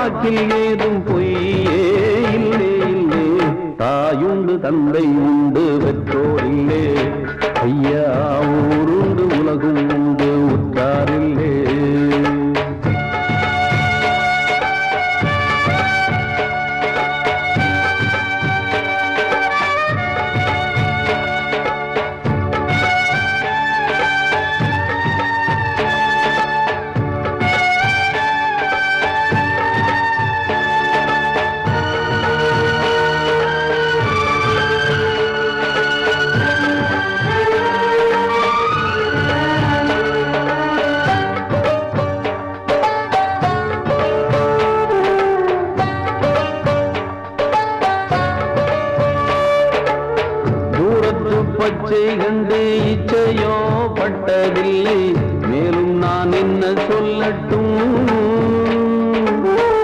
வாக்கில் ஏதும் பொய்யே இல்லே இல்லே. தாயுண்டு தந்தை உண்டு பெற்றோர் இல்லே. ஐயா ஊருண்டு உலகும் உண்டு உற்றாரில்லே. பச்சை கண்டு இச்சையோ பட்டதில்லை.